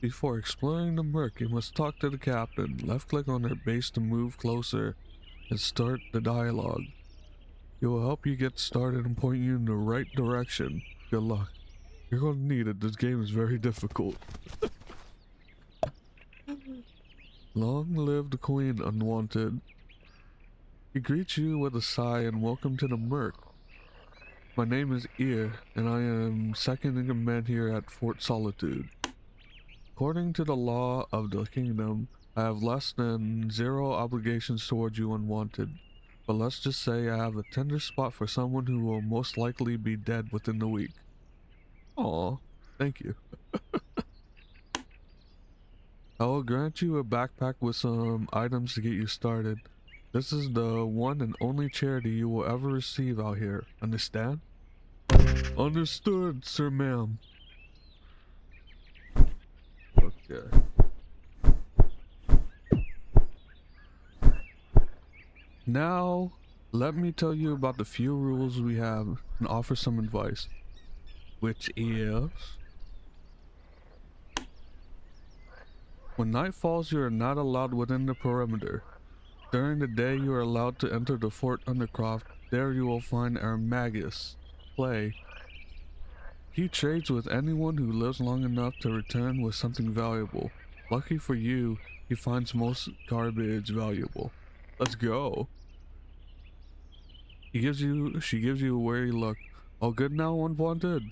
Before exploring the Merc, you must talk to the captain. Left click on their base to move closer and start the dialogue. It will help you get started and point you in the right direction. Good luck. You're gonna need it. This game is very difficult. Long live the Queen, Unwanted. He greets you with a sigh and welcome to the Merc. My name is Ear, and I am second in command here at Fort Solitude. According to the law of the kingdom, I have less than 0 obligations towards you, Unwanted. But let's just say I have a tender spot for someone who will most likely be dead within the week. Aw, thank you. I will grant you a backpack with some items to get you started. This is the one and only charity you will ever receive out here. Understand? Understood, sir ma'am. Okay. Now, let me tell you about the few rules we have and offer some advice. Which is... when night falls, you are not allowed within the perimeter. During the day, you are allowed to enter the Fort Undercroft. There you will find our Magus, Play. He trades with anyone who lives long enough to return with something valuable. Lucky for you, he finds most garbage valuable. Let's go. She gives you a wary look. All good now, Unwanted?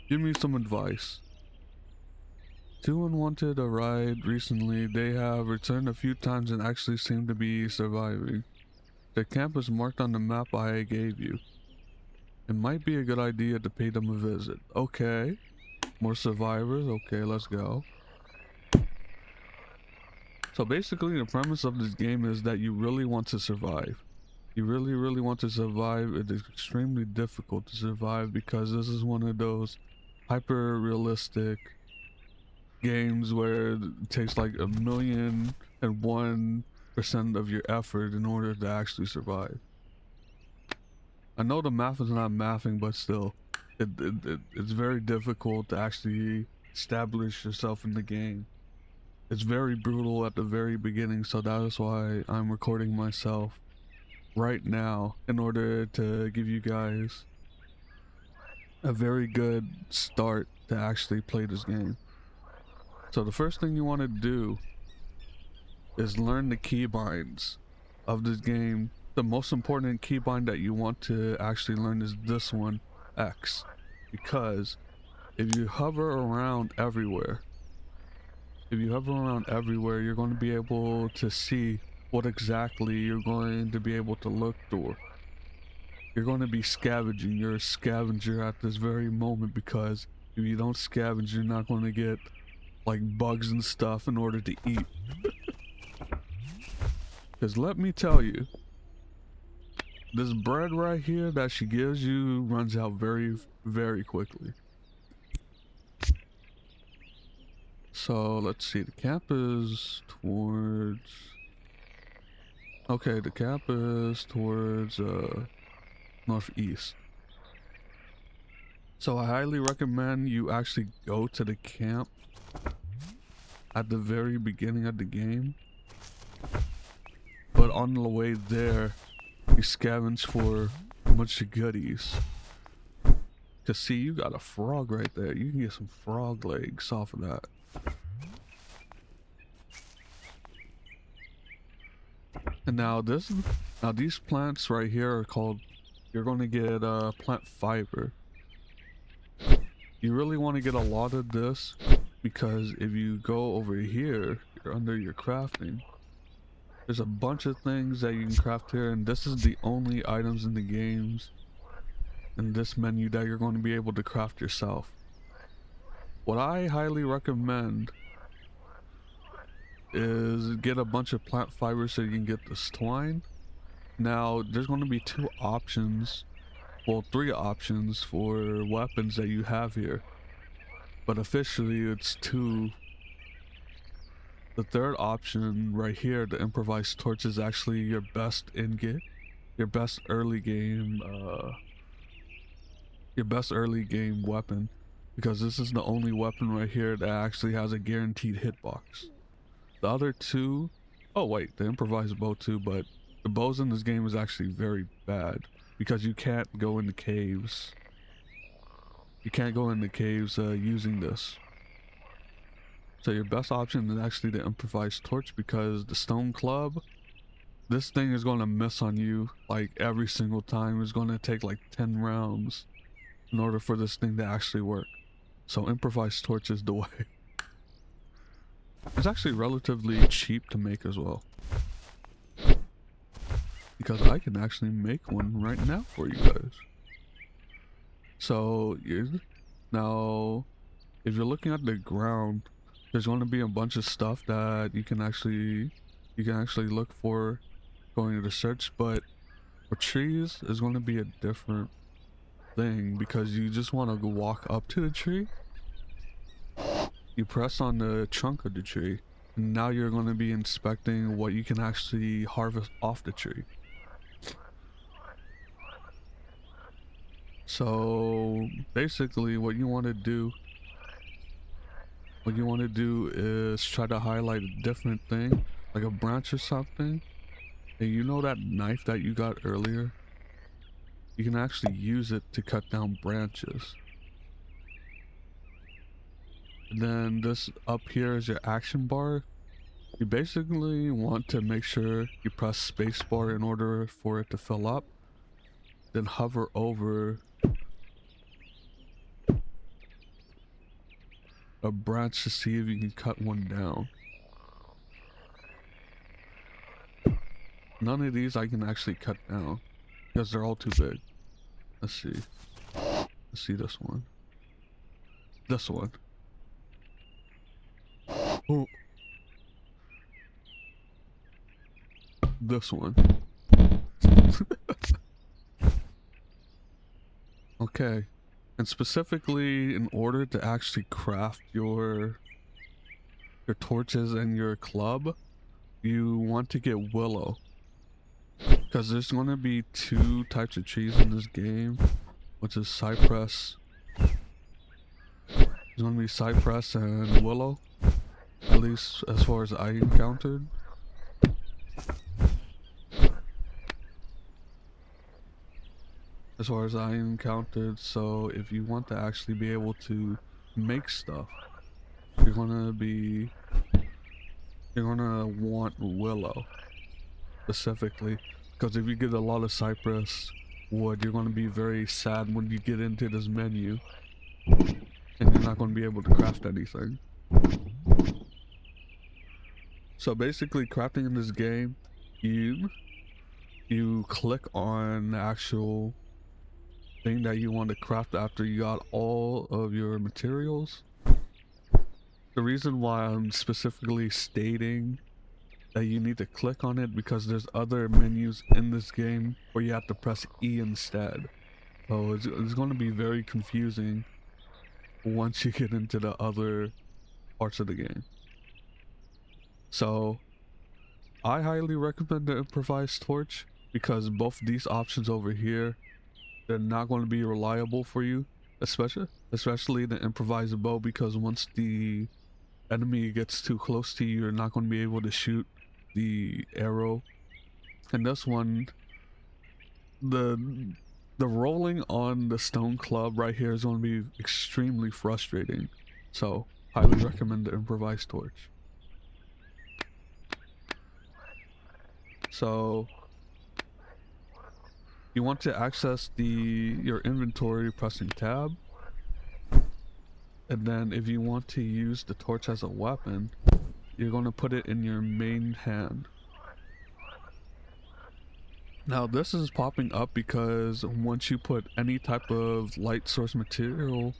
Give me some advice. 2 Unwanted arrived recently. They have returned a few times and actually seem to be surviving. Their camp is marked on the map I gave you. It might be a good idea to pay them a visit. Okay. More survivors. Okay, let's go. So basically the premise of this game is that you really want to survive. You really want to survive. It is extremely difficult to survive because this is one of those hyper realistic games where it takes like 1,000,001% of your effort in order to actually survive. I know the math is not mathing, but still, it's very difficult to actually establish yourself in the game. It's very brutal at the very beginning, so that is why I'm recording myself right now in order to give you guys a very good start to actually play this game. So the first thing you want to do is learn the keybinds of this game. The most important keybind that you want to actually learn is this one, X, because if you hover around everywhere, you're going to be able to see what exactly you're going to be able to look for. You're going to be scavenging. You're a scavenger at this very moment, because if you don't scavenge, you're not going to get like bugs and stuff in order to eat. Because let me tell you, this bread right here that she gives you runs out very quickly. So let's see, the camp is towards... okay, the camp is towards northeast. So I highly recommend you actually go to the camp at the very beginning of the game. But on the way there, you scavenge for a bunch of goodies. Cause see, you got a frog right there. You can get some frog legs off of that. And now these plants right here are called, you're going to get plant fiber. You really want to get a lot of this, because if you go over here, you're under your crafting. There's a bunch of things that you can craft here, and this is the only items in the games in this menu that you're going to be able to craft yourself. What I highly recommend is get a bunch of plant fibers so you can get this twine. Now there's going to be 2 options, well 3 options for weapons that you have here, but officially it's 2. The third option right here, the improvised torch, is actually your best early game weapon. because this is the only weapon right here that actually has a guaranteed hitbox. The other two, oh wait, the improvised bow too, but the bows in this game is actually very bad because you can't go in the caves. You can't go in the caves using this. So your best option is actually the improvised torch, because the stone club, this thing is going to miss on you like every single time. It's going to take like 10 rounds in order for this thing to actually work. So improvised torch is the way. It's actually relatively cheap to make as well, because I can actually make one right now for you guys. So now if you're looking at the ground, there's going to be a bunch of stuff that you can actually look for going to search, but for trees is going to be a different thing, because you just want to walk up to the tree, you press on the trunk of the tree, and now you're going to be inspecting what you can actually harvest off the tree. So basically what you want to do is try to highlight a different thing, like a branch or something, and you know that knife that you got earlier, you can actually use it to cut down branches. And then this up here is your action bar. You basically want to make sure you press spacebar in order for it to fill up, then hover over a branch to see if you can cut one down. None of these I can actually cut down because they're all too big. Let's see. Let's see this one. This one. Oh. This one. Okay. And specifically, in order to actually craft your torches and your club, you want to get willow, because there's going to be two types of trees in this game, which is cypress. There's going to be cypress and willow, at least as far as I encountered. So if you want to actually be able to make stuff, you're gonna want willow specifically, because if you get a lot of cypress wood, you're gonna be very sad when you get into this menu and you're not gonna be able to craft anything. So basically, crafting in this game, you click on the actual thing that you want to craft after you got all of your materials. The reason why I'm specifically stating that you need to click on it, because there's other menus in this game where you have to press E instead. So it's going to be very confusing once you get into the other parts of the game. So I highly recommend the improvised torch, because both these options over here, they're not going to be reliable for you, especially the improvised bow, because once the enemy gets too close to you, you're not going to be able to shoot the arrow. And this one, the rolling on the stone club right here is going to be extremely frustrating. So highly recommend the improvised torch. So you want to access your inventory pressing tab, and then if you want to use the torch as a weapon, you're going to put it in your main hand. Now this is popping up because once you put any type of light source material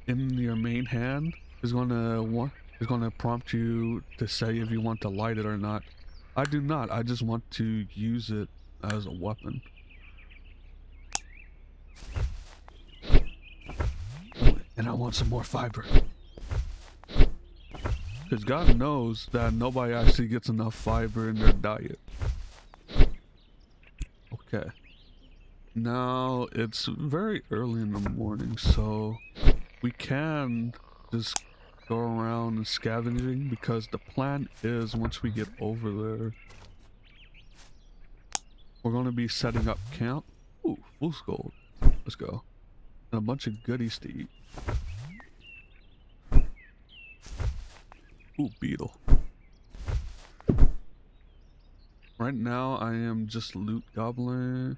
in your main hand, it's going to prompt you to say if you want to light it or not. I do not. I just want to use it as a weapon. And I want some more fiber, because God knows that nobody actually gets enough fiber in their diet. Okay. Now it's very early in the morning, so we can just go around and scavenging, because the plan is once we get over there, we're going to be setting up camp. Ooh, fool's gold. Let's go. And a bunch of goodies to eat. Ooh, beetle. Right now, I am just loot goblin,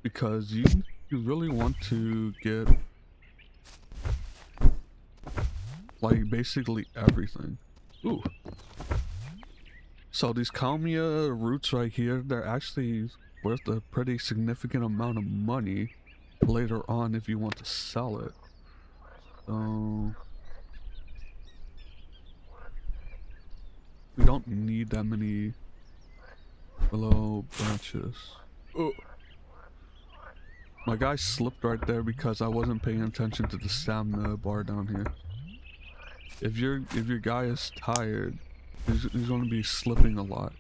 because you really want to get like basically everything. Ooh. So these Kalmia roots right here, they're actually worth a pretty significant amount of money later on if you want to sell it. So we don't need that many willow branches. Oh. My guy slipped right there because I wasn't paying attention to the stamina bar down here. If your guy is tired, he's going to be slipping a lot.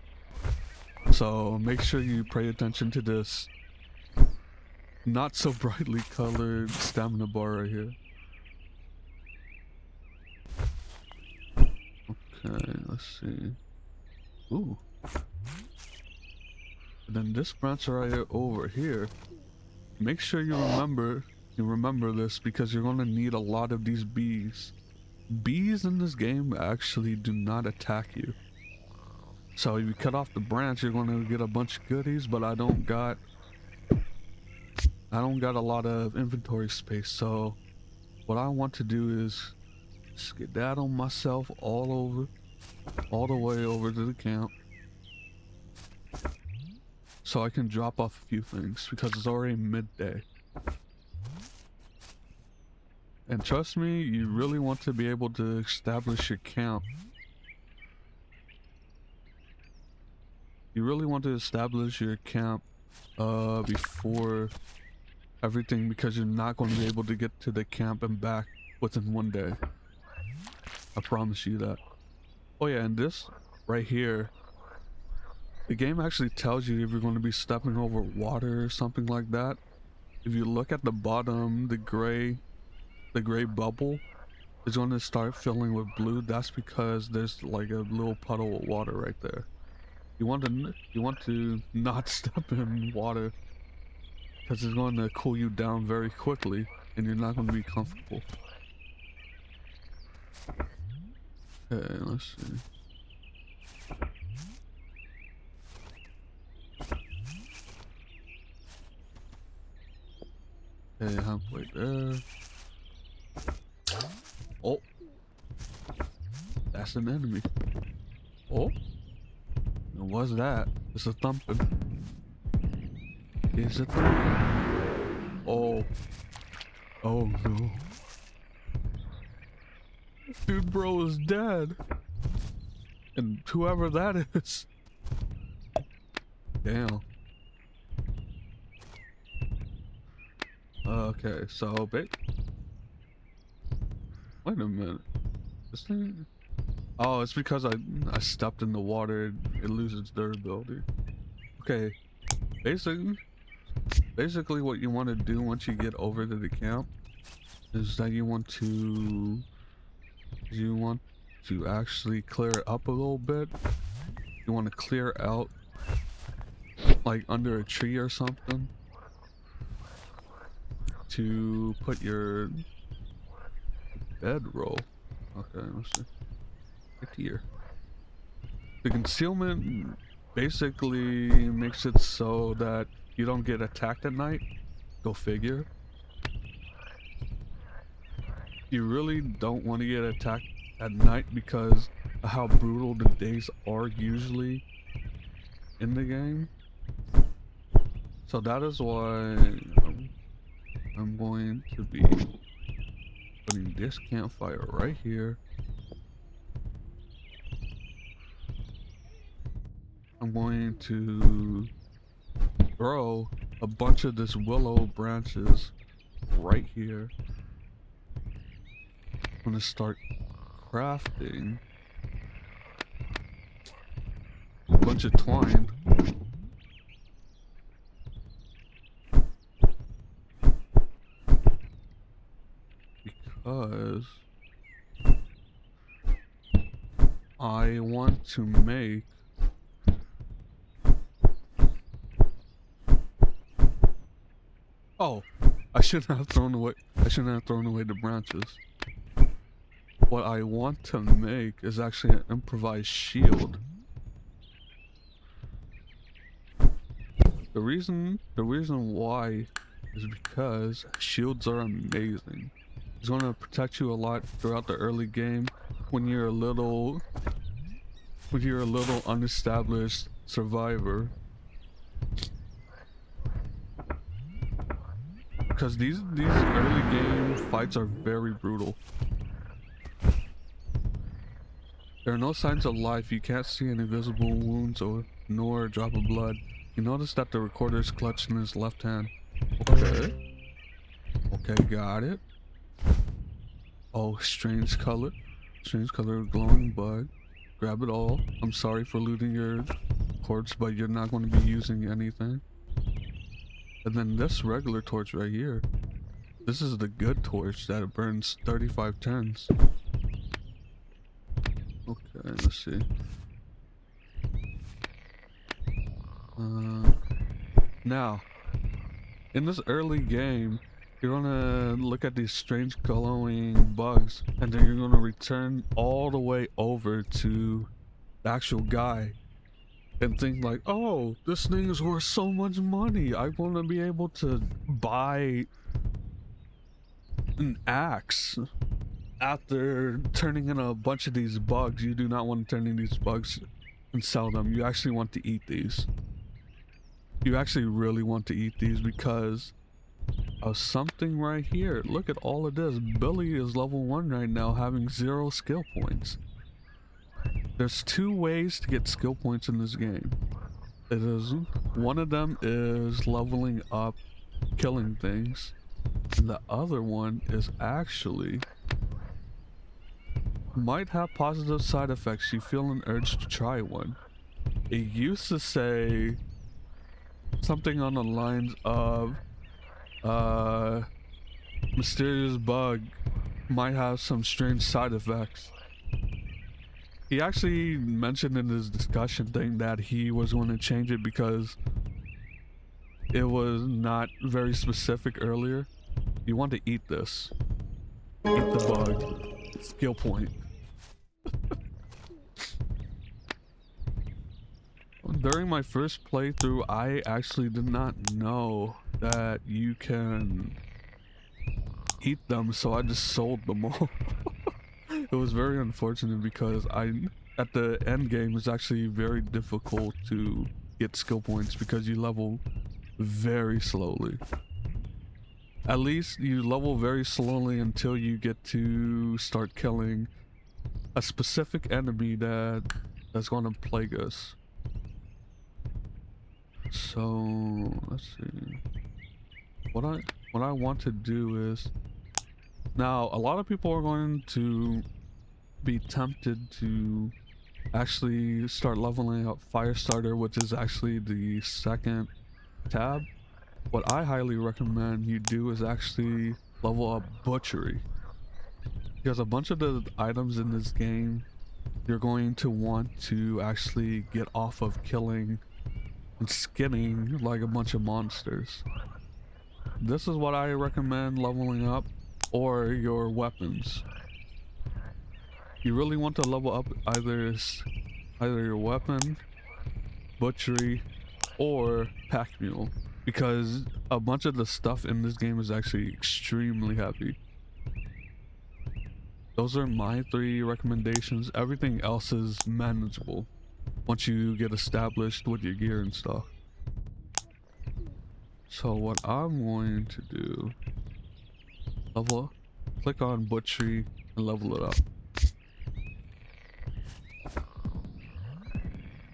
So make sure you pay attention to this not so brightly colored stamina bar right here. Okay, let's see. Ooh. And then this branch right over here. Make sure you remember this, because you're going to need a lot of these bees. Bees in this game actually do not attack you. So if you cut off the branch, you're going to get a bunch of goodies, but I don't got a lot of inventory space. So what I want to do is skedaddle myself all the way over to the camp, so I can drop off a few things, because it's already midday. And trust me, you really want to be able to establish your camp. You really want to establish your camp before everything, because you're not going to be able to get to the camp and back within one day. I promise you that. Oh yeah, and this right here, the game actually tells you if you're going to be stepping over water or something like that. If you look at the bottom, the gray bubble is going to start filling with blue. That's because there's like a little puddle of water right there. You want to not step in water, because it's going to cool you down very quickly and you're not going to be comfortable. Okay, let's see. Okay, halfway there. Oh, that's an enemy. Oh, and what's that? It's a thumping. Is it? Oh, oh no, dude, bro is dead, and whoever that is. Damn. Okay, so wait a minute. This thing? Oh, it's because I stepped in the water. It loses durability. Okay, basically what you want to do once you get over to the camp is that you want to actually clear it up a little bit. You want to clear out like under a tree or something to put your bedroll. Okay, let's see. Right here. The concealment basically makes it so that you don't get attacked at night. Go figure. You really don't want to get attacked at night because of how brutal the days are usually in the game. So that is why I'm going to be putting this campfire right here. I'm going to throw a bunch of this willow branches right here. I'm gonna start crafting a bunch of twine. because I want to make oh, I shouldn't have thrown away the branches. What I want to make is actually an improvised shield. The reason why is because shields are amazing. It's going to protect you a lot throughout the early game when you're a little unestablished survivor. Because these early game fights are very brutal. There are no signs of life. You can't see any visible wounds nor a drop of blood. You notice that the recorder is clutched in his left hand. Okay. Okay, got it. Oh, strange color glowing bug. Grab it all. I'm sorry for looting your corpse, but you're not going to be using anything. And then this regular torch right here. This is the good torch that burns 35 turns. Okay, let's see. Now, in this early game, you're gonna look at these strange glowing bugs, and then you're gonna return all the way over to the actual guy and think like, oh, this thing is worth so much money. I want to be able to buy an axe. After turning in a bunch of these bugs, you do not want to turn in these bugs and sell them. You actually want to eat these. You actually really want to eat these because of something right here. Look at all of this. Billy is level 1 right now, having 0 skill points. There's 2 ways to get skill points in this game. One of them is leveling up, killing things, and the other one is actually might have positive side effects. You feel an urge to try one. It used to say something on the lines of mysterious bug might have some strange side effects. He actually mentioned in his discussion thing that he was going to change it because it was not very specific earlier. You want to eat this. Eat the bug. Skill point. During my first playthrough, I actually did not know that you can eat them, so I just sold them all. It was very unfortunate because at the end game, it's actually very difficult to get skill points because you level very slowly. At least you level very slowly until you get to start killing a specific enemy that's going to plague us. So let's see. What I want to do is, now a lot of people are going to be tempted to actually start leveling up Firestarter, which is actually the second tab. What I highly recommend you do is actually level up Butchery, because a bunch of the items in this game you're going to want to actually get off of killing and skinning like a bunch of monsters. This is what I recommend leveling up, or your weapons. You really want to level up either your weapon, Butchery, or Pack Mule, because a bunch of the stuff in this game is actually extremely heavy. Those are my 3 recommendations. Everything else is manageable once you get established with your gear and stuff. So what I'm going to do, click on Butchery and level it up.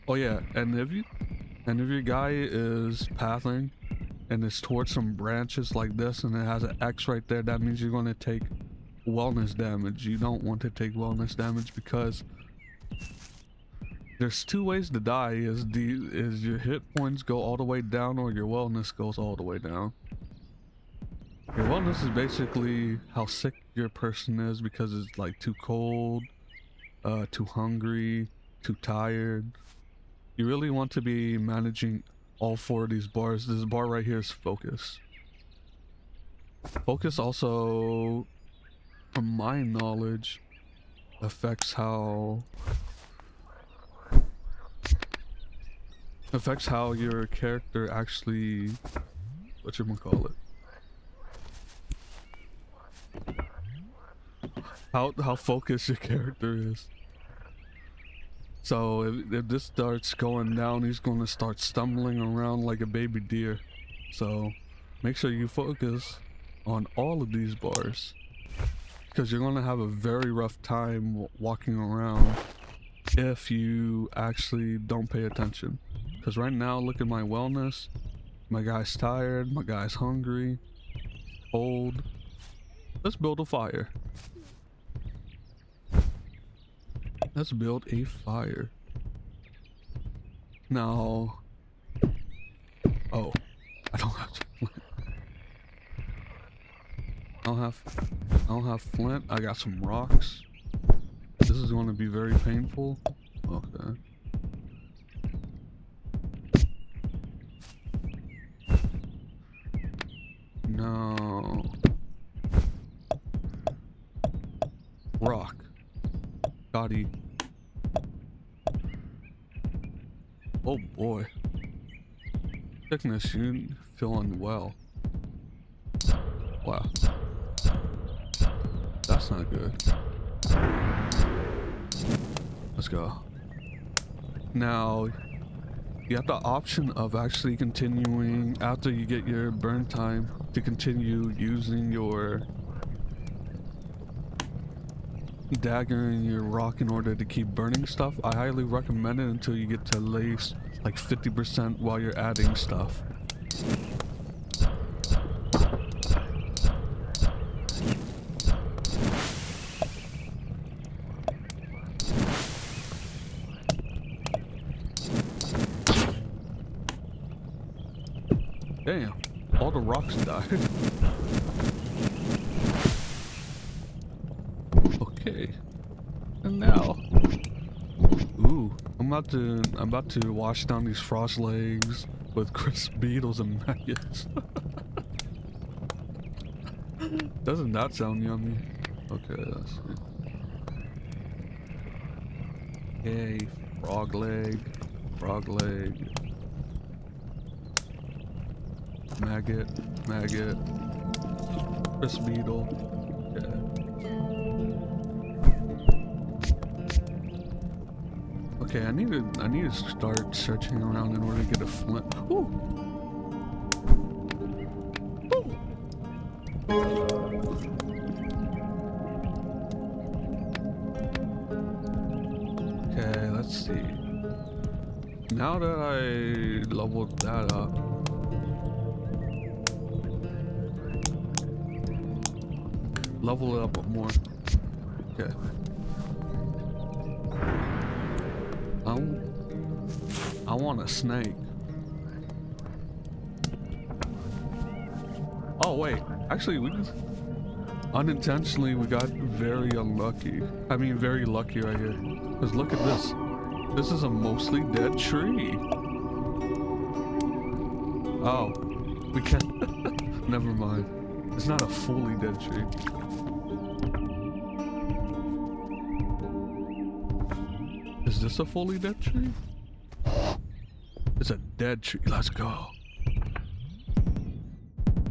Oh yeah, and if your guy is pathing and it's towards some branches like this and it has an X right there, that means you're going to take wellness damage. You don't want to take wellness damage because there's 2 ways to die. Is your hit points go all the way down, or your wellness goes all the way down. Your wellness is basically how sick your person is because it's like too cold, too hungry, too tired. You really want to be managing all 4 of these bars. This bar right here is focus. Focus also, from my knowledge, affects how your character actually, whatchamacallit, how focused your character is. So if this starts going down, he's going to start stumbling around like a baby deer. So make sure you focus on all of these bars, because you're going to have a very rough time walking around if you actually don't pay attention. Because right now, look at my wellness. My guy's tired, my guy's hungry, cold. Let's build a fire. Let's build a fire. Now, oh, I don't have flint. I don't have flint. I got some rocks. This is going to be very painful. Okay. No. Rock. Gotti. Oh boy. Sickness, you feeling well. Wow. That's not good. Let's go. Now, you have the option of actually continuing after you get your burn time to continue using your dagger and your rock in order to keep burning stuff. I highly recommend it until you get to at least like 50% while you're adding stuff. Damn, all the rocks died. Okay, and now, ooh, I'm about to wash down these frost legs with crisp beetles and maggots. Doesn't that sound yummy? Okay, let's see. Yay, frog leg, maggot, crisp beetle. Okay, I need to start searching around in order to get a flint. Ooh. Ooh. Okay, let's see. Now that I leveled that up, level it up more. Okay. I want a snake. Oh wait, actually we just unintentionally we got very unlucky. I mean very lucky right here. Cause look at this. This is a mostly dead tree. Oh, we can't. Never mind. It's not a fully dead tree. Is this a fully dead tree? It's a dead tree. Let's go.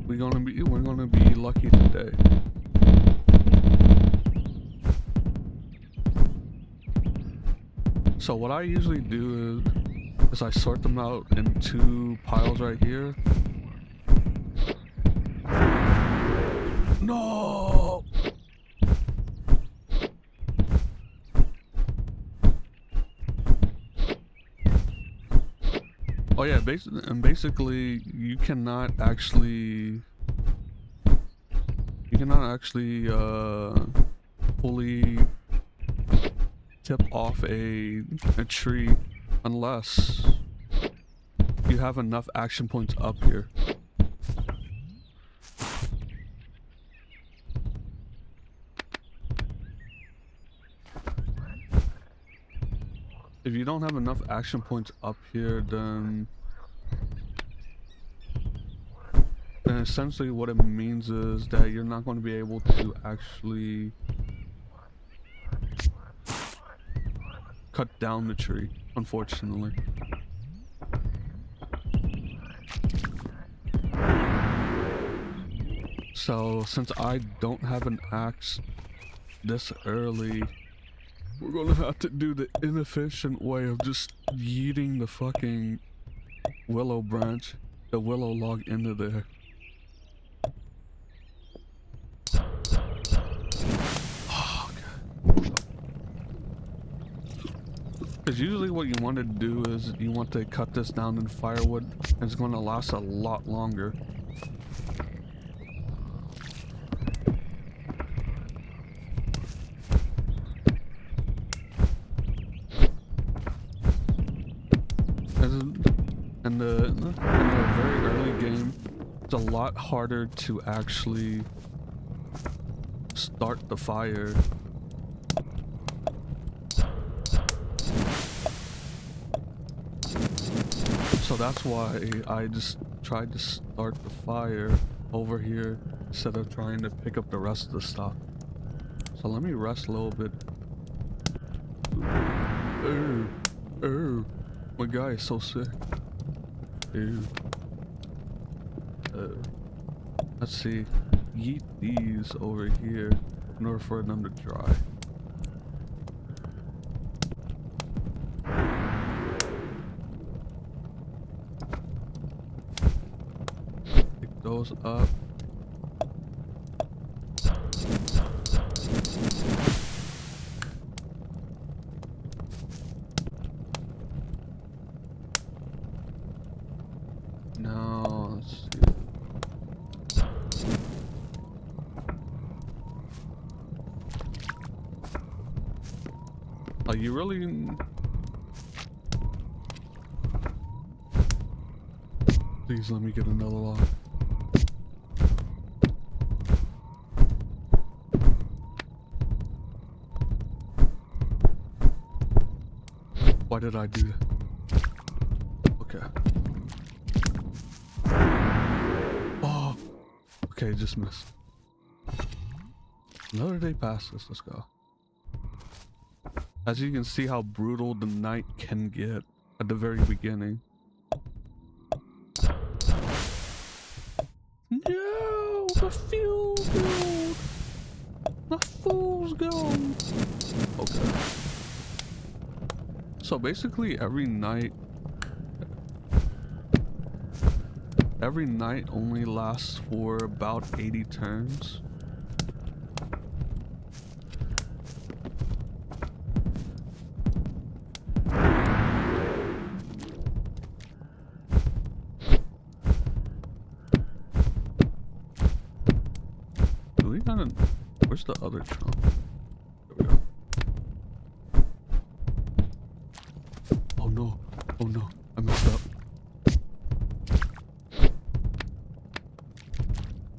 We're gonna be lucky today. So what I usually do is I sort them out in 2 piles right here. No. Oh yeah, basically you cannot actually fully tip off a tree unless you have enough action points up here. if you don't have enough action points up here, then essentially what it means is that you're not going to be able to actually cut down the tree, unfortunately. So since I don't have an axe this early, we're gonna have to do the inefficient way of just yeeting the fucking willow branch, the willow log into there. Oh, God. Because usually what you want to do is you want to cut this down in firewood, and it's going to last a lot longer. In the very early game, it's a lot harder to actually start the fire. So that's why I just tried to start the fire over here instead of trying to pick up the rest of the stuff. So let me rest a little bit. Oh, my guy is so sick. Ew. Let's see. Yeet these over here in order for them to dry. Pick those up. Now, let's see. Are you really? Please let me get another log. Why did I do that? Okay. Oh, okay, just missed. Another day passes. Let's go. As you can see how brutal the night can get at the very beginning. No, the fuel gold. The fool's gold. Okay. So basically every night only lasts for about 80 turns. Where's the other trunk? There we go. Oh no. Oh no. I messed up.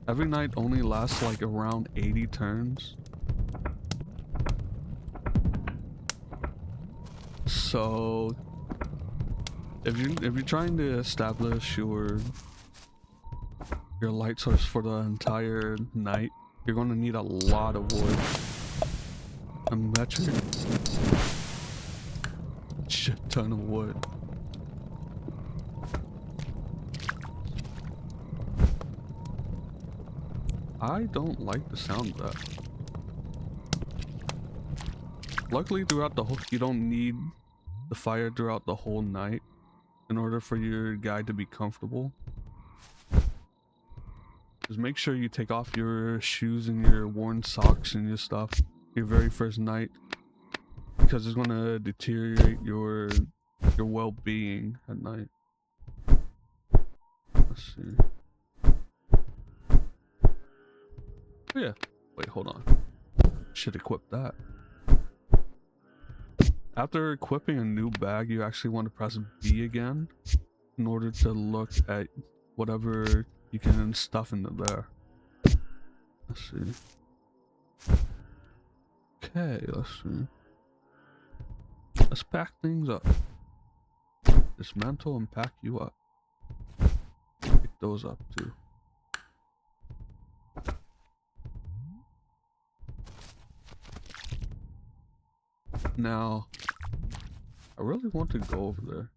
Every night only lasts like around 80 turns. So if you're trying to establish your light source for the entire night, you're going to need a lot of wood. A metric shit ton of wood. I don't like the sound of that. Luckily throughout the whole, you don't need the fire throughout the whole night in order for your guy to be comfortable. Just make sure you take off your shoes and your worn socks and your stuff your very first night, because it's going to deteriorate your well-being at night. Let's see. Oh yeah. Wait, hold on. Should equip that. After equipping a new bag, you actually want to press B again in order to look at whatever you can stuff into there. Let's see. Okay, let's see. Let's pack things up. Dismantle and pack you up. Pick those up too. Now, I really want to go over there.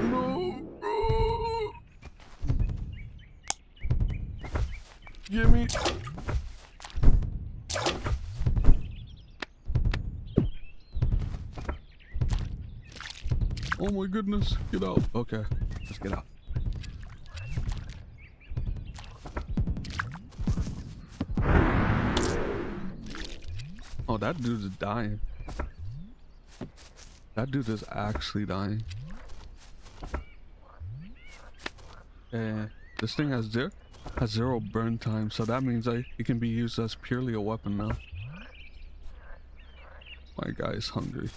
No, bro. Gimme. Oh my goodness, get out. Okay, let's get out. Oh, that dude is dying. That dude is actually dying. And this thing has zero burn time, so that means it can be used as purely a weapon now. My guy is hungry.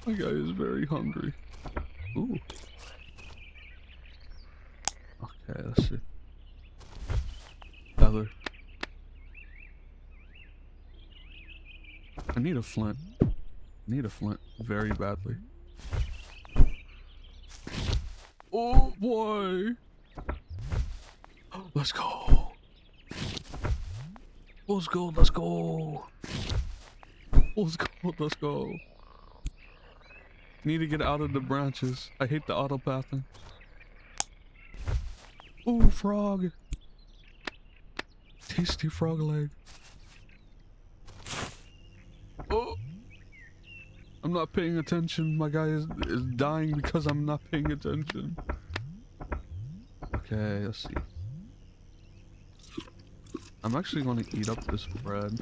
My guy is very hungry. Ooh. Okay, let's see. Feather. I need a flint. I need a flint very badly. Oh boy! Let's go! Let's go, let's go! Let's go, let's go! Need to get out of the branches. I hate the auto pathing. Ooh, frog! Tasty frog leg. Oh! I'm not paying attention. My guy is dying because I'm not paying attention. Okay, let's see. I'm actually going to eat up this bread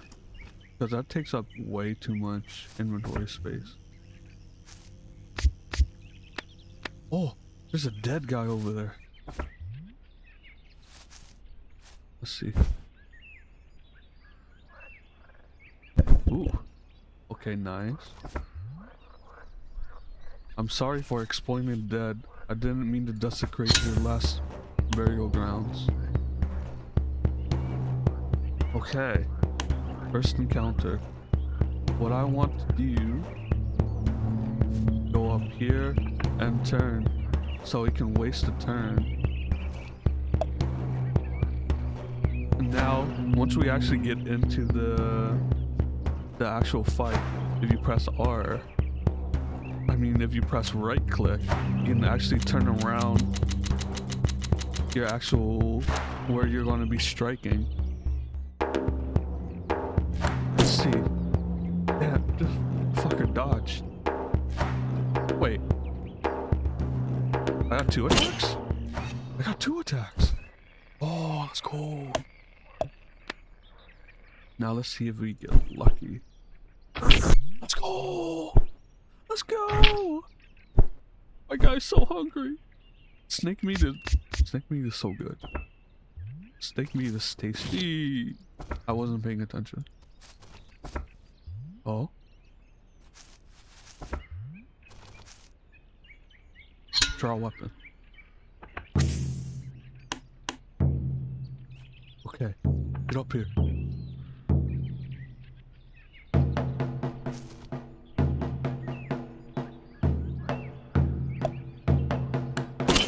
because that takes up way too much inventory space. Oh, there's a dead guy over there. Let's see. Ooh. Okay, nice. I'm sorry for exploiting the dead. I didn't mean to desecrate your last burial grounds. Okay. First encounter. What I want to do, go up here and turn so he can waste a turn. And now, once we actually get into the actual fight, if you press R, I mean if you press right click, you can actually turn around your actual, where you're going to be striking. Let's see. Yeah, this fucker dodged. Wait. I got 2 attacks? I got 2 attacks. Oh, let's go. Now let's see if we get lucky. Let's go! Let's go! My guy's so hungry. Snake meat is so good. Snake meat is tasty. I wasn't paying attention. Oh? Draw a weapon. Okay, get up here.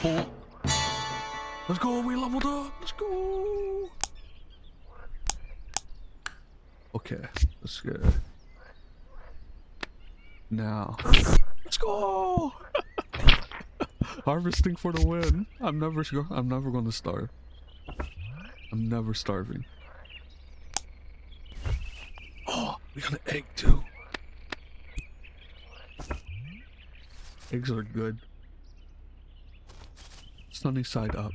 Oh. Let's go, we leveled up, let's go! Okay, let's get it. Now, let's go! Harvesting for the win. I'm never going to starve. I'm never starving. Oh, we got an egg too. Eggs are good. Sunny side up.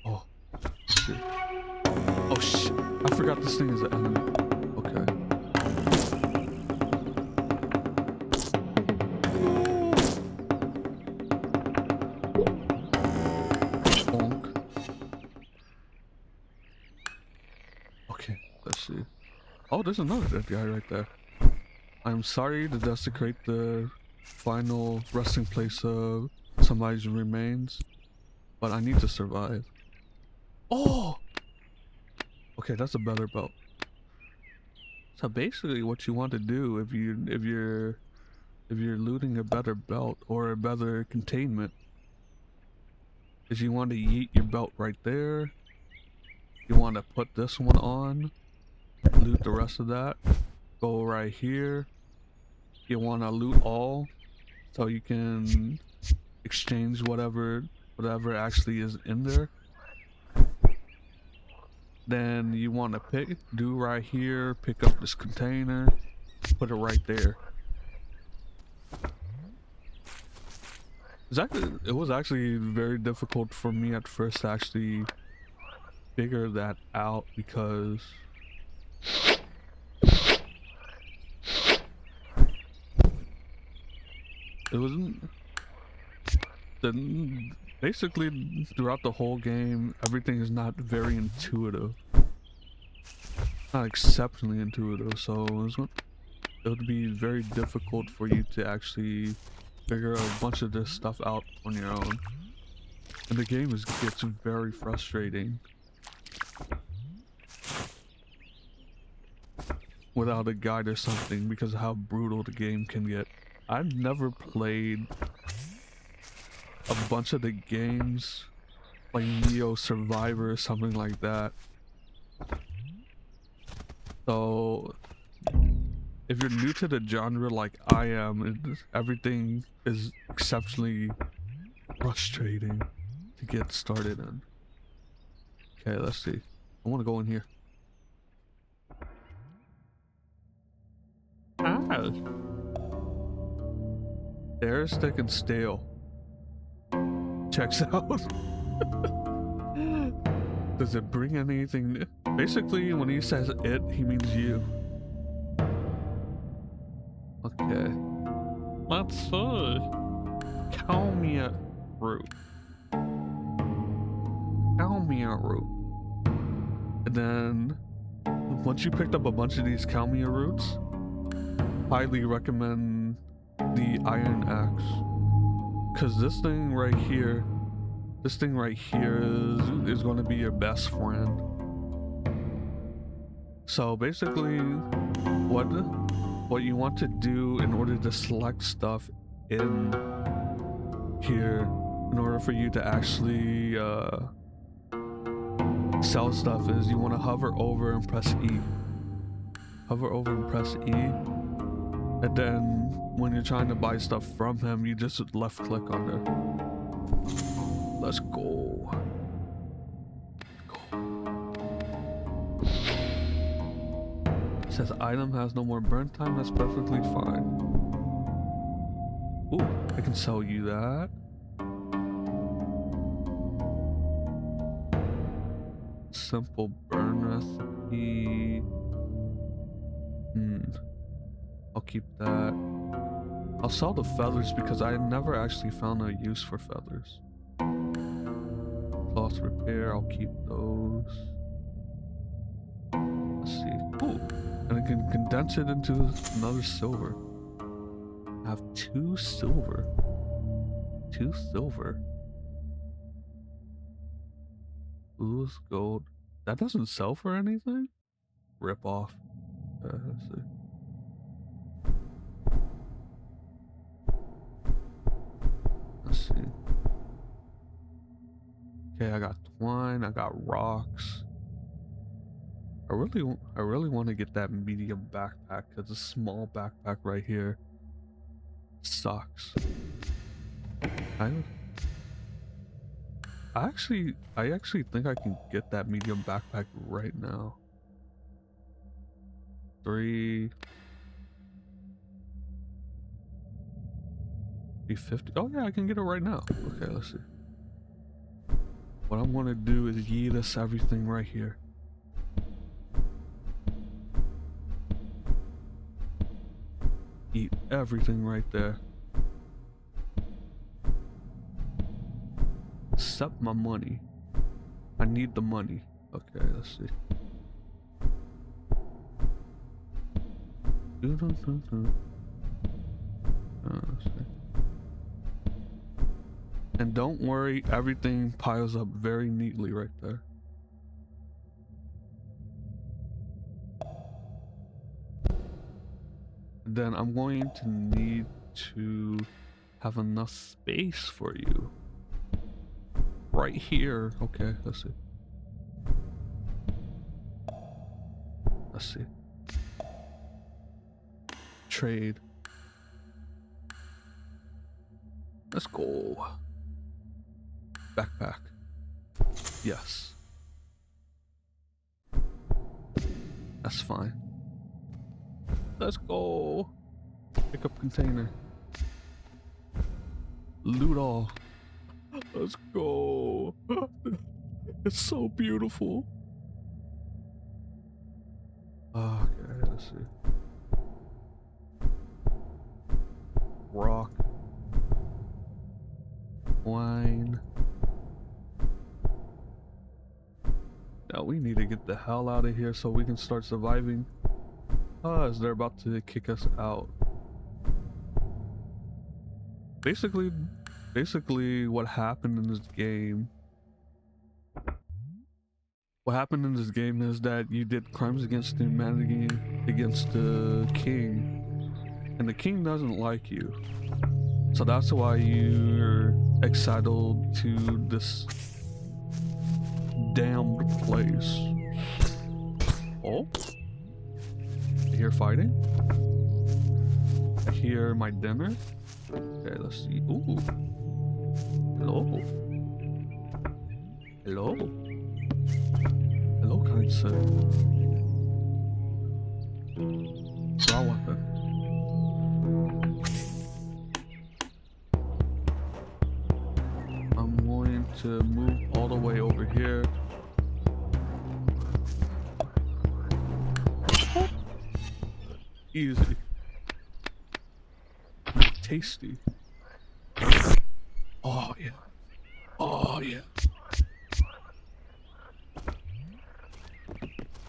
Oh, shit. Oh shit. I forgot this thing is an enemy. Okay. Bonk. Okay, let's see. Oh, there's another dead guy right there. I'm sorry to desecrate the final resting place of somebody's remains. but I need to survive. Oh! Okay, that's a better belt. So basically what you want to do if you're looting a better belt or a better containment is you want to yeet your belt right there. You want to put this one on, loot the rest of that, go right here. You want to loot all so you can exchange whatever actually is in there. Then you want to do right here, pick up this container, put it right there. It was actually very difficult for me at first to actually figure that out because it wasn't. Then basically throughout the whole game, everything is not very intuitive, not exceptionally intuitive. So it would be very difficult for you to actually figure a bunch of this stuff out on your own, and the game gets very frustrating without a guide or something because of how brutal the game can get. I've never played a bunch of the games like Neo Survivor or something like that. So if you're new to the genre like I am, everything is exceptionally frustrating to get started in. Okay, let's see. I want to go in here. Ah. Air stick and stale. Checks out. Does it bring anything new? Basically, when he says it, he means you. Okay. Let's see. Calmia root. Calmia root. And then, once you picked up a bunch of these Calmia roots, highly recommend the Iron Axe. Because this thing right here is going to be your best friend. So basically, what you want to do in order to select stuff in here, in order for you to actually sell stuff, is you want to hover over and press E. Hover over and press E. And then when you're trying to buy stuff from him, you just left click on there. Let's go. It says item has no more burn time. That's perfectly fine. Ooh, I can sell you that. Simple burn recipe. I'll keep that. I'll sell the feathers because I never actually found a use for feathers. Cloth repair, I'll keep those. Let's see. Ooh, and I can condense it into another silver. I have 2 silver. 2 silver. Loose gold. That doesn't sell for anything? Rip off. Let's see. Let's see. Okay, I got twine, I got rocks. I really want to get that medium backpack because the small backpack right here sucks. I actually think I can get that medium backpack right now. 350. Oh yeah, I can get it right now. Okay, let's see. What I'm gonna do is yeet us everything right here. Eat everything right there. Except my money. I need the money. Okay, let's see. Let's see. And don't worry, everything piles up very neatly right there. Then I'm going to need to have enough space for you. Right here. Okay, let's see. Let's see. Trade. Let's go. Backpack. Yes. That's fine. Let's go. Pick up container. Loot all. Let's go. It's so beautiful. Okay, let's see. Rock. Wine. Now we need to get the hell out of here so we can start surviving. As they're about to kick us out. Basically what happened in this game. What happened in this game is that you did crimes against humanity against the king. And the king doesn't like you. So that's why you're exiled to this damned place. Oh? I hear fighting. I hear my dinner. Okay, let's see. Ooh. Hello. Hello. Hello, kind sir. Draw weapon. I'm going to move all the way over here. Easy. Tasty. Oh yeah. Oh yeah.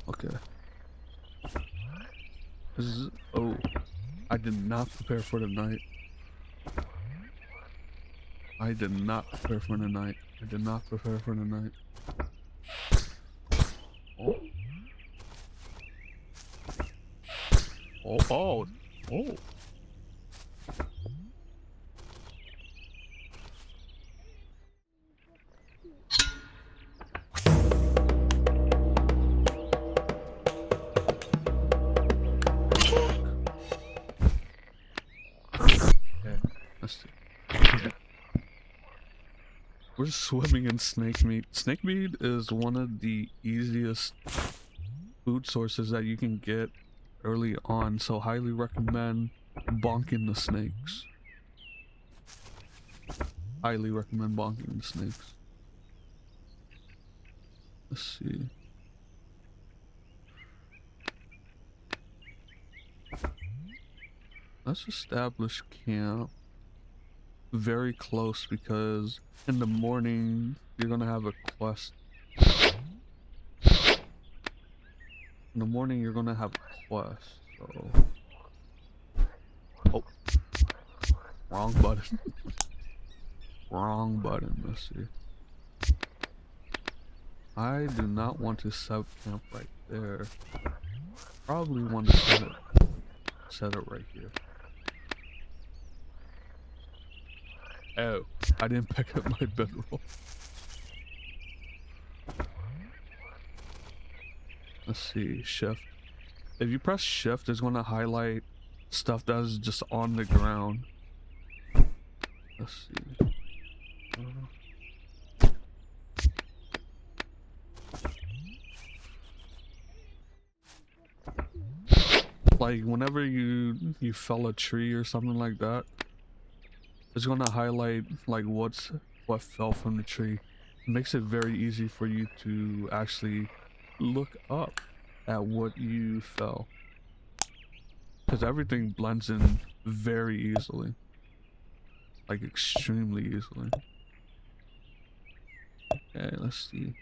Okay. This is, oh, I did not prepare for the night. I did not prepare for the night. I did not prepare for the night. Oh. Oh, oh, oh. Okay, let's see. We're swimming in snake meat. Snake meat is one of the easiest food sources that you can get early on, so highly recommend bonking the snakes. Highly recommend bonking the snakes. Let's see. Let's establish camp very close because in the morning you're gonna have a quest. In the morning you're gonna have a quest, so... Oh. Wrong button. Wrong button, let's see. I do not want to set camp right there. Probably want to set it right here. Oh, I didn't pick up my bedroll. Let's see, shift. If you press shift, it's going to highlight stuff that is just on the ground. Let's see. Like whenever you fell a tree or something like that, it's going to highlight like what fell from the tree. It makes it very easy for you to actually look up at what you fell, because everything blends in very easily, like extremely easily. Okay, let's see.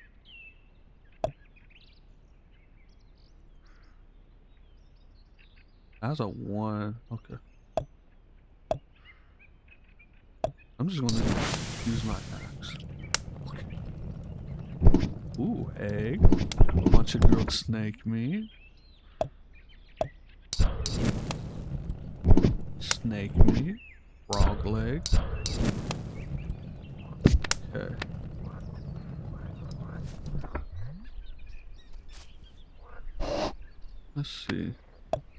That's a 1. Okay. I'm just gonna use my axe. Okay. Ooh, egg. A bunch of grilled snake meat. Snake meat. Frog leg. Okay. Let's see.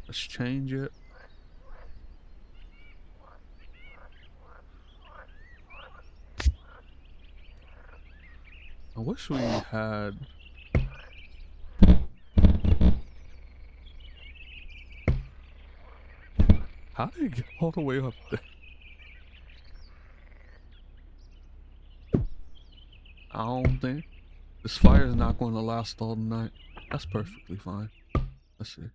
Let's change it. I wish we had... How did it get all the way up there? I don't think... This fire is not going to last all night. That's perfectly fine. Let's see.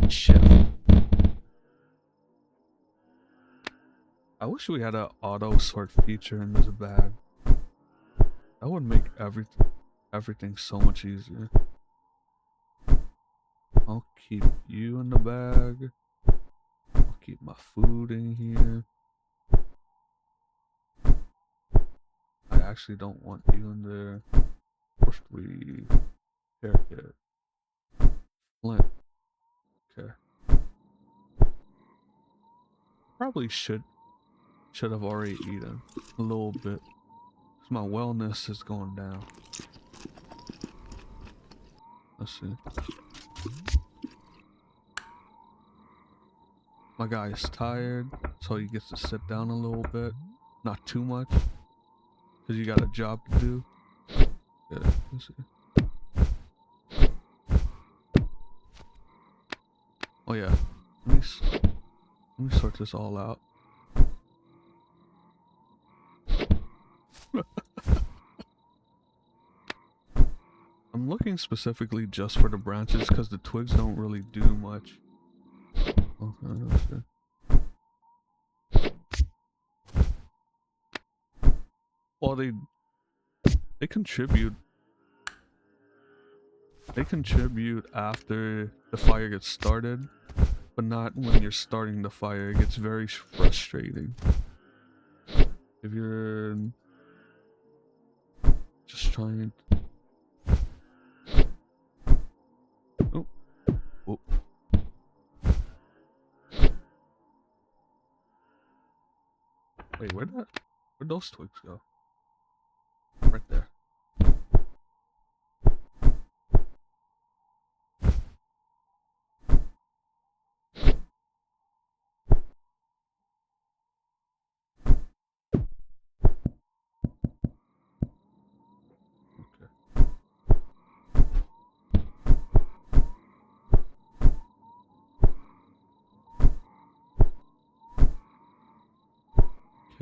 Shift. I wish we had an auto sort feature in this bag. That would make everything so much easier. I'll keep you in the bag. I'll keep my food in here. I actually don't want you in there. First we haircut. Flint. Okay. Probably should have already eaten a little bit. Cause my wellness is going down. Let's see. My guy is tired, so he gets to sit down a little bit. Not too much. Cause you got a job to do. Yeah, let's see. Oh yeah. Let me sort this all out. I'm looking specifically just for the branches because the twigs don't really do much. Okay, let's see. Well, they contribute. They contribute after the fire gets started, but not when you're starting the fire. It gets very frustrating. If you're just trying. Oh. Oh. Wait, where'd those twigs go? Right there.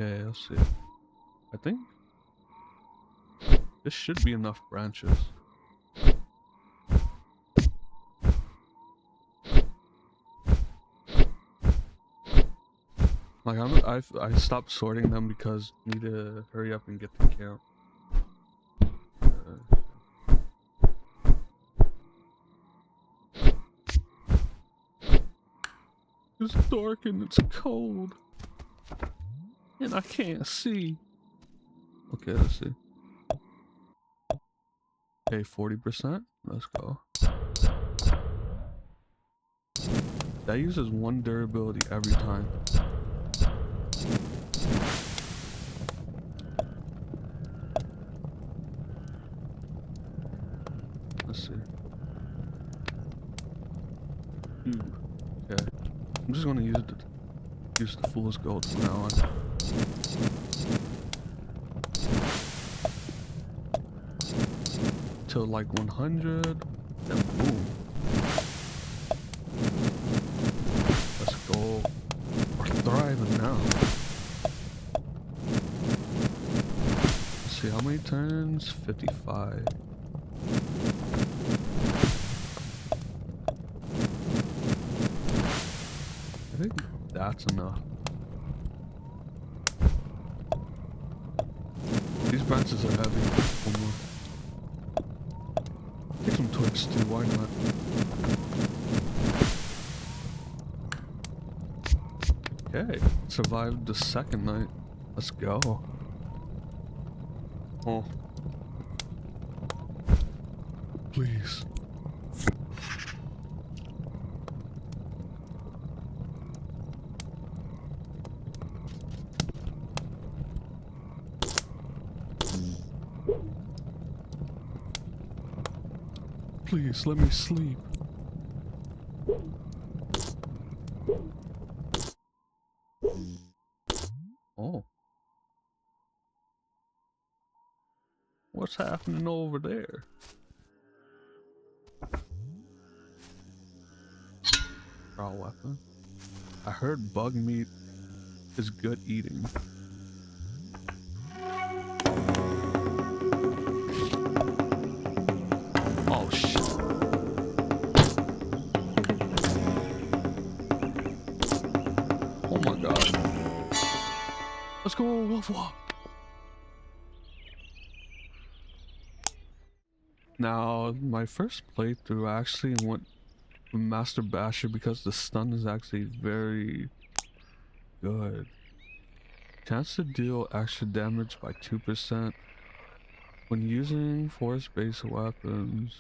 Okay, let's see. I think this should be enough branches. Like I stopped sorting them because I need to hurry up and get the count. It's dark and it's cold. And I can't see. Okay, let's see. Okay, 40%. Let's go. That uses 1 durability every time. Let's see. Okay. I'm just gonna use the fool's gold from now on. Till like 100, then boom. Let's go. We're thriving now. Let's see, how many turns? 55. I think that's enough. These branches are heavy. One more. Take some twigs too, why not? Okay, survived the second night. Let's go. Oh. Please. Please, let me sleep. Oh. What's happening over there? Raw weapon. I heard bug meat is good eating. Oh shit. Oh my god. Let's go, Wolf Walk. Now, my first playthrough I actually went with Master Basher because the stun is actually very good. Chance to deal extra damage by 2% when using force-based weapons.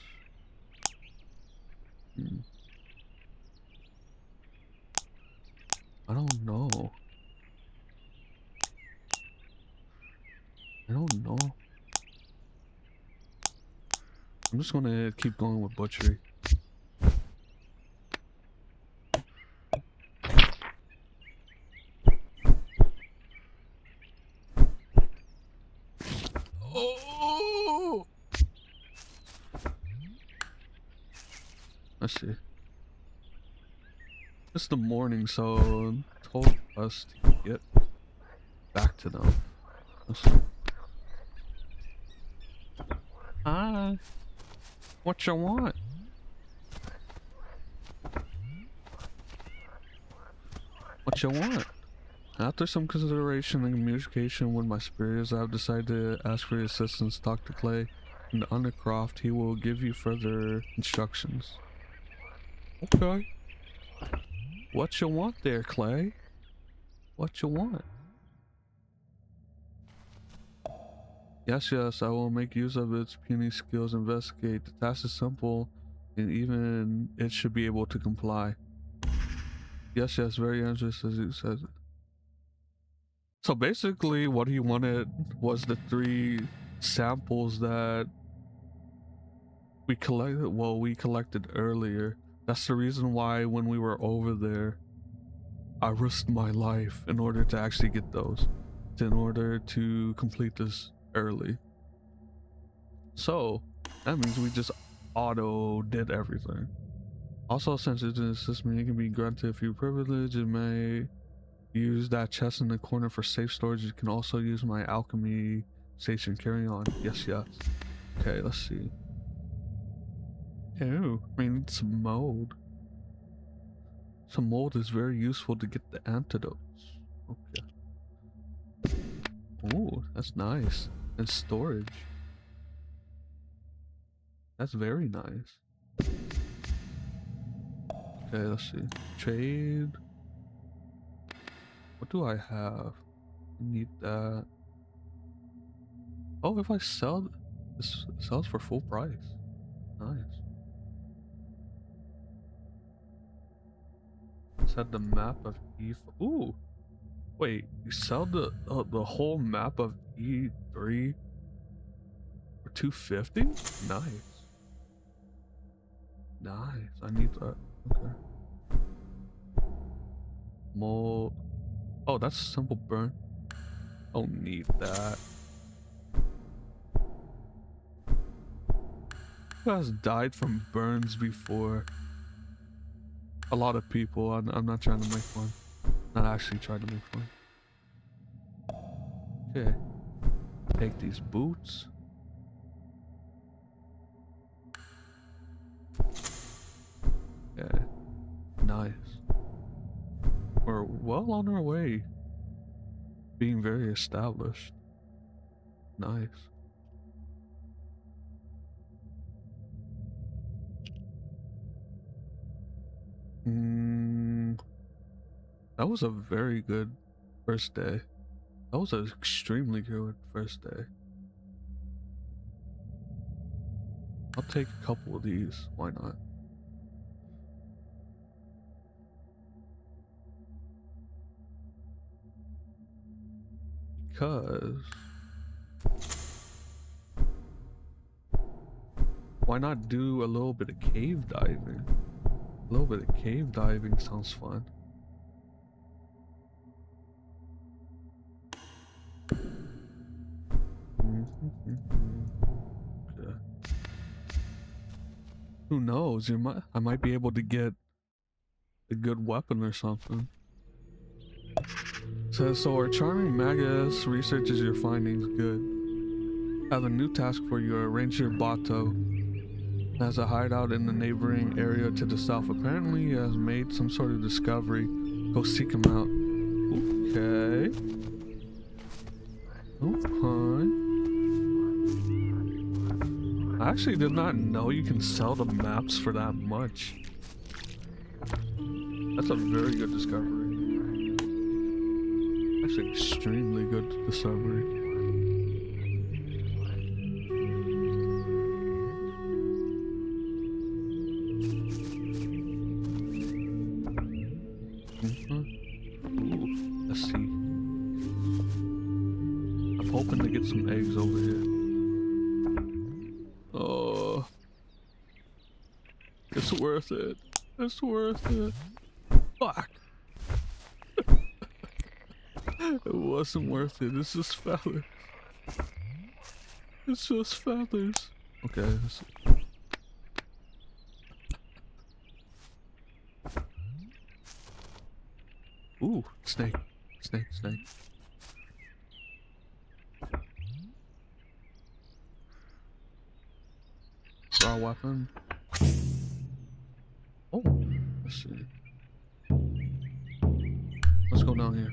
I don't know. I don't know. I'm just gonna keep going with butchery. Oh! Let's see. It's the morning, so told us to get back to them. Let's see. Hi. What you want? What you want? After some consideration and communication with my superiors, I have decided to ask for your assistance. Talk to Clay in the Undercroft. He will give you further instructions. Okay. What you want there, Clay? What you want? Yes, yes, I will make use of its puny skills. Investigate. The task is simple, and even it should be able to comply. Yes, yes, very interesting, as you said. So basically, what he wanted was the 3 samples that we collected. Well, we collected earlier. That's the reason why when we were over there, I risked my life in order to actually get those, in order to complete this early. So that means we just auto did everything. Also, since it didn't assist me, it can be granted a few privileges. It may use that chest in the corner for safe storage. You can also use my alchemy station. Carry on. Yes, yes. Okay, let's see. Oh, I mean, some mold. Some mold is very useful to get the antidotes. Okay. Oh, that's nice. And storage. That's very nice. Okay, let's see. Trade. What do I have? Need that. Oh, if I sell this, sells for full price. Nice. Set the map of E. Ooh, wait. You sell the whole map of E3 for 250? Nice. Nice. I need that. Okay. Mold. Oh, that's simple burn. Don't need that. Who has died from burns before? A lot of people. I'm not trying to make fun. Not actually trying to make fun. Okay. Take these boots. Okay. Nice. We're well on our way. Being very established. Nice. That was a very good first day. That was an extremely good first day. I'll take a couple of these. Why not? Because why not do a little bit of cave diving? A little bit of cave diving sounds fun. Okay. Who knows? I might be able to get a good weapon or something. So our charming Magus researches your findings. Good. Have a new task for you. Ranger Bato has a hideout in the neighboring area to the south. Apparently he has made some sort of discovery. Go seek him out. Okay. Okay. I actually did not know you can sell the maps for that much. That's a very good discovery. Actually, extremely good discovery. Ooh, let's see. I'm hoping to get some eggs over here. Oh, it's worth it. It's worth it. Fuck. It wasn't worth it. It's just feathers. It's just feathers. Okay. Ooh, snake. Snake, snake. Raw weapon. Oh, let's see. Let's go down here.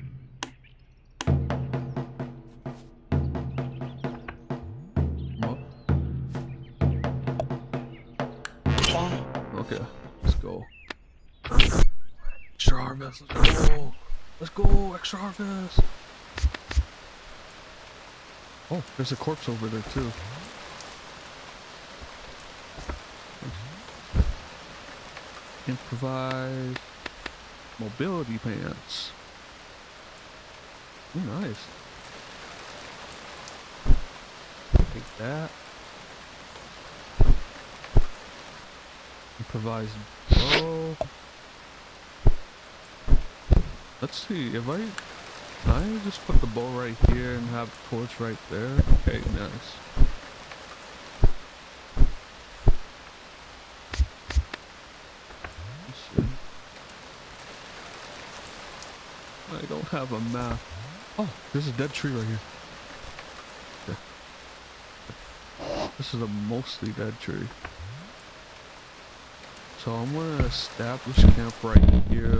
Okay, let's go. Extra harvest, let's go. Let's go, extra harvest. Oh, there's a corpse over there too. Improvise mobility pants. Ooh, nice. Take that. Improvise bow. Let's see if I just put the bow right here and have the torch right there. Okay, nice. Let's see. I don't have a map. Oh, there's a dead tree right here. Okay. This is a mostly dead tree. So I'm gonna establish camp right here.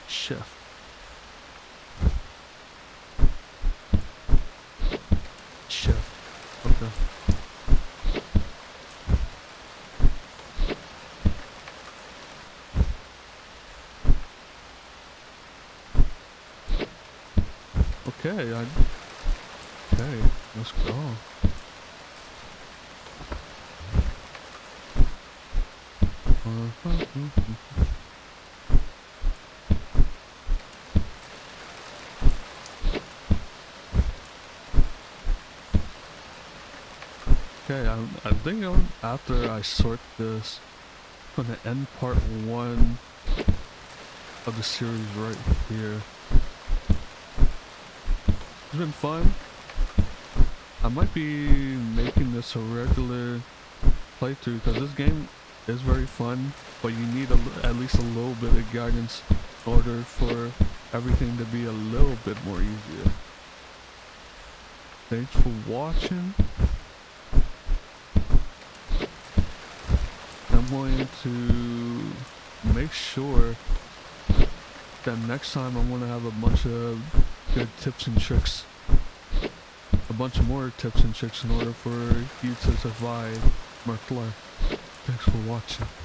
Chef. Chef. Okay. Okay, okay, let's go. Okay, I think after I sort this, I'm gonna end part 1 of the series right here. It's been fun. I might be making this a regular playthrough because this game is very fun, but you need at least a little bit of guidance in order for everything to be a little bit more easier. Thanks for watching. I'm going to make sure that next time I'm going to have a bunch of good tips and tricks. A bunch of more tips and tricks in order for you to survive Mirklurk. Thanks for watching.